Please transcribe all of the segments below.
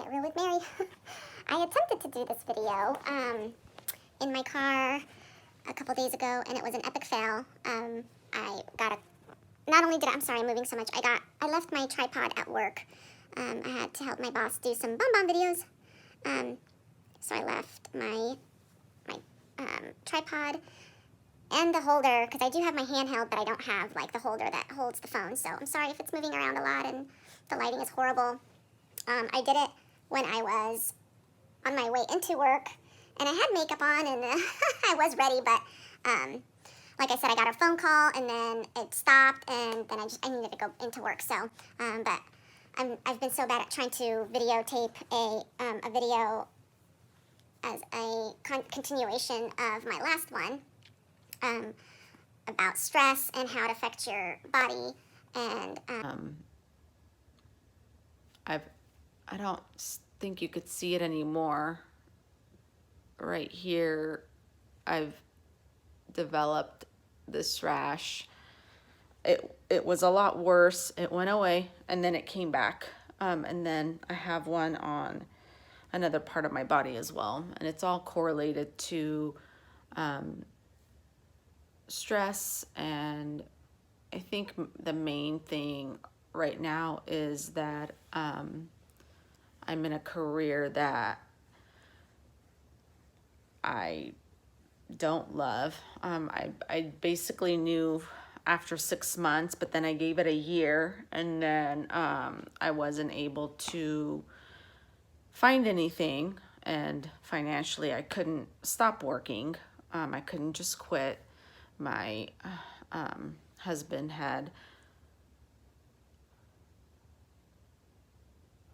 Get Real with Mary. I attempted to do this video in my car a couple days ago, and it was an epic fail. I got a, not only did I, I'm sorry, I'm moving so much. I left my tripod at work. I had to help my boss do some bonbon videos. So I left my tripod and the holder, because I do have my handheld, but I don't have like the holder that holds the phone. So I'm sorry if it's moving around a lot and the lighting is horrible. I did it when I was on my way into work, and I had makeup on, and I was ready, but like I said, I got a phone call, and then it stopped, and then I needed to go into work. So, but I've been so bad at trying to videotape a video as a continuation of my last one about stress and how it affects your body, and I don't think you could see it anymore. Right here, I've developed this rash. It was a lot worse. It went away and then it came back. And then I have one on another part of my body as well. And it's all correlated to stress. And I think the main thing right now is that I'm in a career that I don't love. I basically knew after 6 months, but then I gave it a year, and then I wasn't able to find anything, and financially I couldn't stop working. I couldn't just quit. My husband had,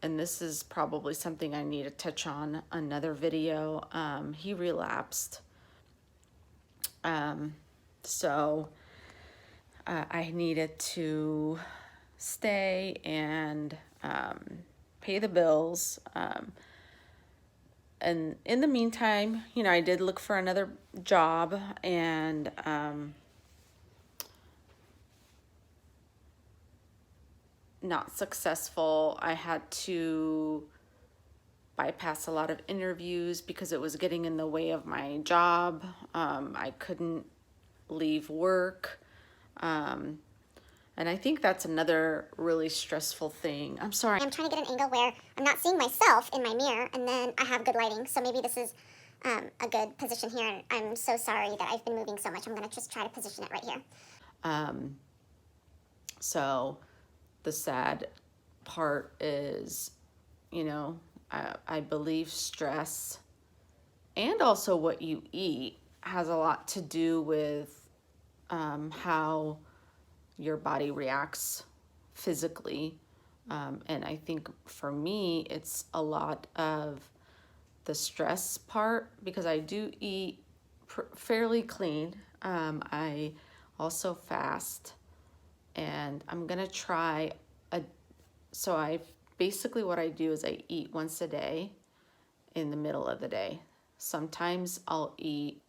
and this is probably something I need to touch on another video. He relapsed. So I needed to stay and pay the bills. And in the meantime, you know, I did look for another job, and not successful. I had to bypass a lot of interviews because it was getting in the way of my job. I couldn't leave work. And I think that's another really stressful thing. I'm sorry. I'm trying to get an angle where I'm not seeing myself in my mirror, and then I have good lighting. So maybe this is a good position here. I'm so sorry that I've been moving so much. I'm going to just try to position it right here. So the sad part is, you know, I believe stress and also what you eat has a lot to do with how your body reacts physically. And I think for me, it's a lot of the stress part, because I do eat fairly clean. I also fast, and I'm gonna try so basically what I do is I eat once a day in the middle of the day. Sometimes I'll eat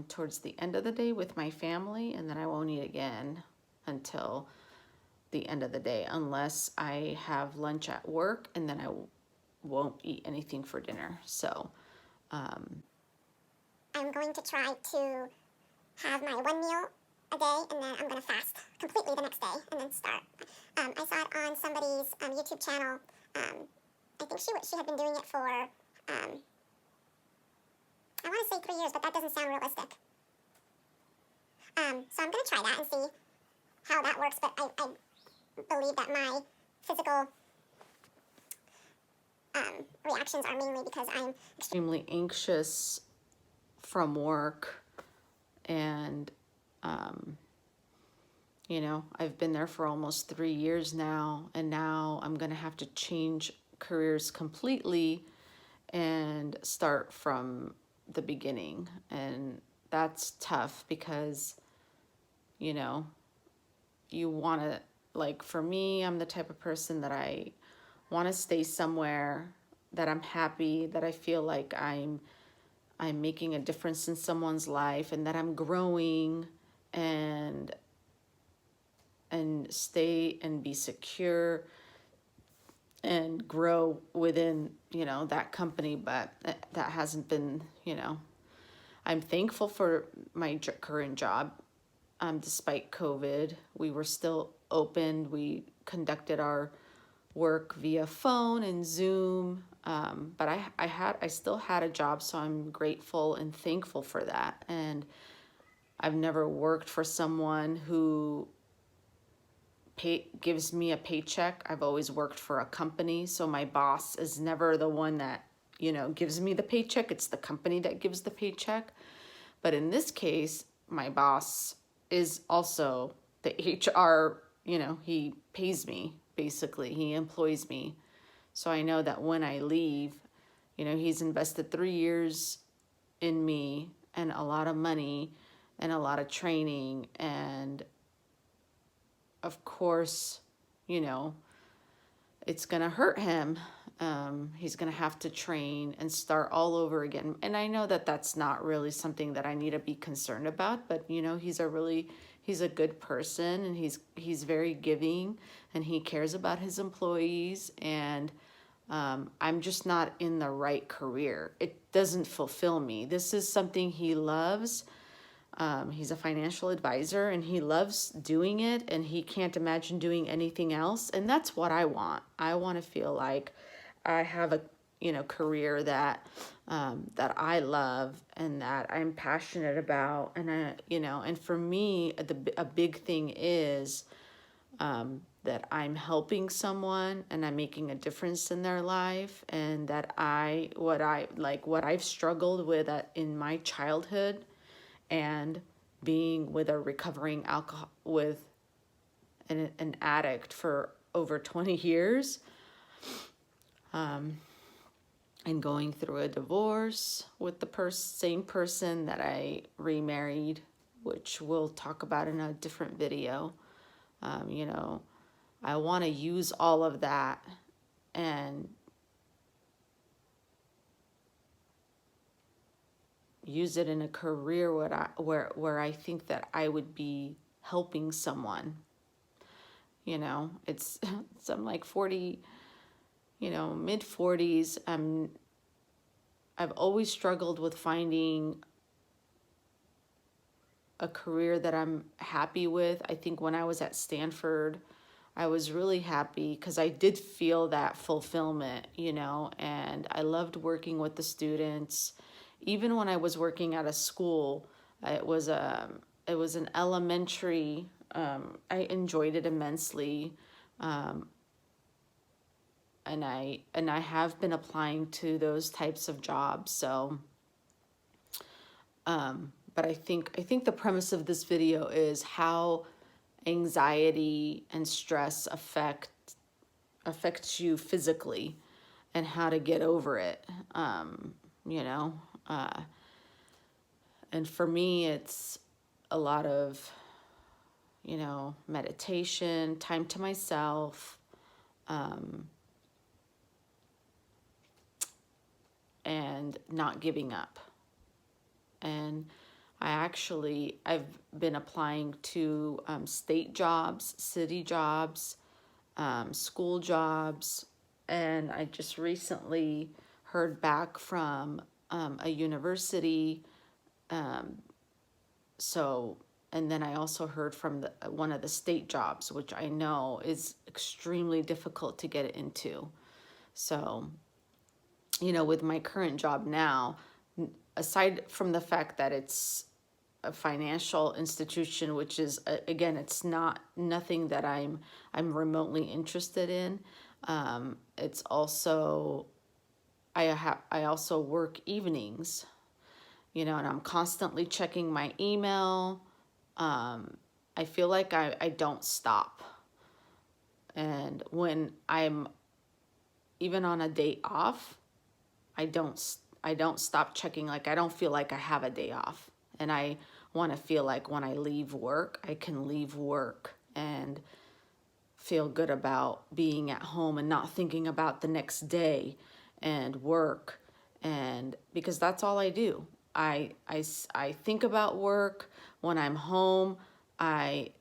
towards the end of the day with my family, and then I won't eat again until the end of the day, unless I have lunch at work, and then I won't eat anything for dinner. So I'm going to try to have my one meal a day, and then I'm going to fast completely the next day and then start. I saw it on somebody's YouTube channel. I think she had been doing it for, I want to say 3 years, but that doesn't sound realistic. So I'm going to try that and see how that works, but I believe that my physical reactions are mainly because I'm extremely anxious from work, and you know, I've been there for almost 3 years now, and now I'm gonna have to change careers completely and start from the beginning. And that's tough because, you know, you want to, like, for me, I'm the type of person that I want to stay somewhere that I'm happy, that I feel like I'm making a difference in someone's life, and that I'm growing, and stay and be secure. and grow within, that company, but that hasn't been, I'm thankful for my current job. Despite COVID, we were still open. We conducted our work via phone and Zoom. But I still had a job, so I'm grateful and thankful for that. And I've never worked for someone who gives me a paycheck. I've always worked for a company, so my boss is never the one that, gives me the paycheck. It's the company that gives the paycheck. But in this case, my boss is also the HR, he pays me, basically. He employs me. So I know that when I leave, he's invested 3 years in me and a lot of money and a lot of training. And of course, it's going to hurt him. He's going to have to train and start all over again. And I know that that's not really something that I need to be concerned about, but he's a good person, and he's very giving, and he cares about his employees. And I'm just not in the right career. It doesn't fulfill me. This is something he loves. He's a financial advisor, and he loves doing it, and he can't imagine doing anything else. And that's what I want. I want to feel like I have a career that I love and that I'm passionate about. And and for me, a big thing is that I'm helping someone and I'm making a difference in their life, and that what I've struggled with in my childhood, and being with a recovering with an addict for over 20 years, and going through a divorce with the same person that I remarried, which we'll talk about in a different video. I want to use all of that and use it in a career where I think that I would be helping someone. It's I'm like 40, mid 40s. I've always struggled with finding a career that I'm happy with. I think when I was at Stanford, I was really happy because I did feel that fulfillment, and I loved working with the students. Even when I was working at a school, it was an elementary. I enjoyed it immensely, and I have been applying to those types of jobs. So, but I think the premise of this video is how anxiety and stress affects you physically, and how to get over it. And for me, it's a lot of, meditation, time to myself, and not giving up. And I've been applying to state jobs, city jobs, school jobs, and I just recently heard back from a university. And then I also heard from one of the state jobs, which I know is extremely difficult to get into. So, with my current job now, aside from the fact that it's a financial institution, which is again, it's nothing that I'm remotely interested in. It's also I also work evenings, and I'm constantly checking my email. I feel like I don't stop, and when I'm even on a day off, I don't stop checking. Like, I don't feel like I have a day off. And I want to feel like when I leave work, I can leave work and feel good about being at home and not thinking about the next day and work. And because that's all I do. I think about work. When I'm home, I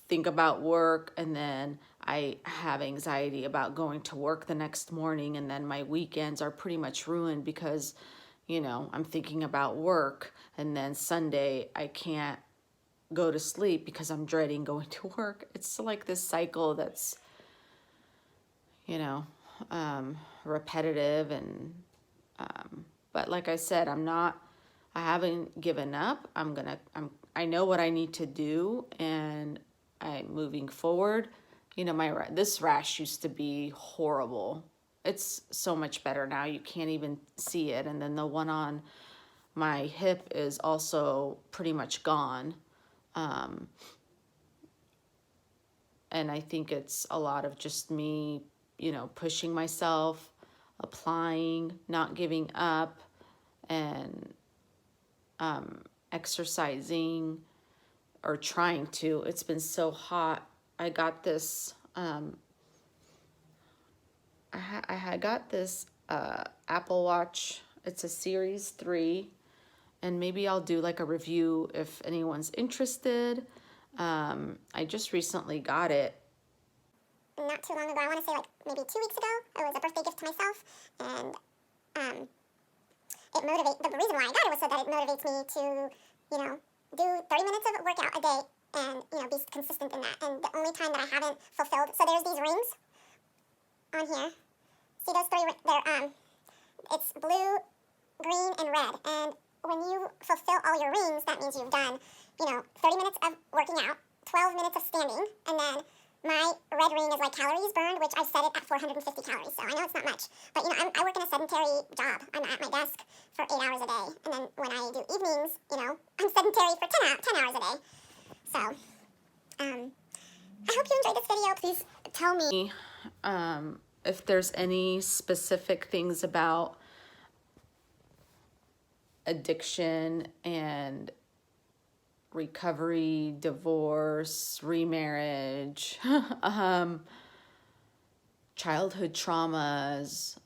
think about work, and then I have anxiety about going to work the next morning, and then my weekends are pretty much ruined because, I'm thinking about work, and then Sunday I can't go to sleep because I'm dreading going to work. It's like this cycle that's, you know, repetitive, and but like I said, I haven't given up. I know what I need to do, and I'm moving forward. This rash used to be horrible. It's so much better now. You can't even see it. And then the one on my hip is also pretty much gone. And I think it's a lot of just me, pushing myself, applying, not giving up, and exercising, or trying to. It's been so hot. I got this, I got this Apple Watch. It's a Series 3, and maybe I'll do like a review if anyone's interested. I just recently got it. Not too long ago, I want to say like maybe 2 weeks ago. It was a birthday gift to myself, and the reason why I got it was so that it motivates me to, do 30 minutes of workout a day and, be consistent in that. And the only time that I haven't fulfilled, so there's these rings on here. See those three, it's blue, green, and red. And when you fulfill all your rings, that means you've done, 30 minutes of working out, 12 minutes of standing, and then my red ring is like calories burned, which I set it at 450 calories, so I know it's not much. But, I work in a sedentary job. I'm at my desk for 8 hours a day. And then when I do evenings, I'm sedentary for 10 hours a day. So, I hope you enjoyed this video. Please tell me if there's any specific things about addiction and recovery, divorce, remarriage, childhood traumas,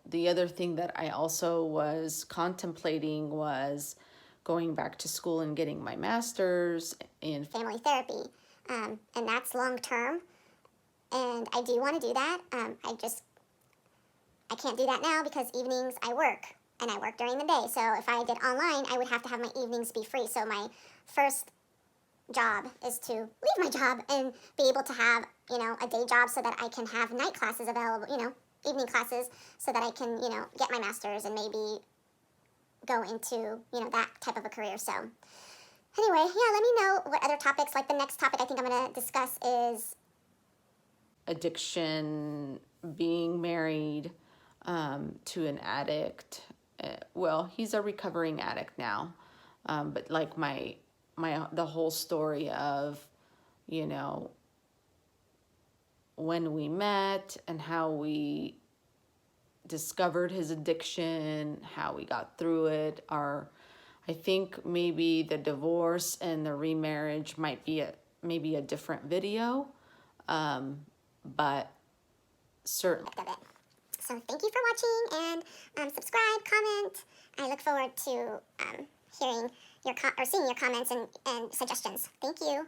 the other thing that I also was contemplating was going back to school and getting my master's in family therapy, and that's long term, and I do want to do that. I can't do that now because evenings I work, and I work during the day. So if I did online, I would have to have my evenings be free. So my first job is to leave my job and be able to have, a day job so that I can have night classes available, evening classes, so that I can, get my master's and maybe go into, that type of a career. So anyway, yeah, let me know what other topics, like the next topic I think I'm going to discuss is addiction, being married to an addict. Well, he's a recovering addict now, but like the whole story of, when we met and how we discovered his addiction, how we got through it. I think maybe the divorce and the remarriage might be maybe a different video, but certainly. So thank you for watching, and subscribe, comment. I look forward to hearing seeing your comments and suggestions. Thank you.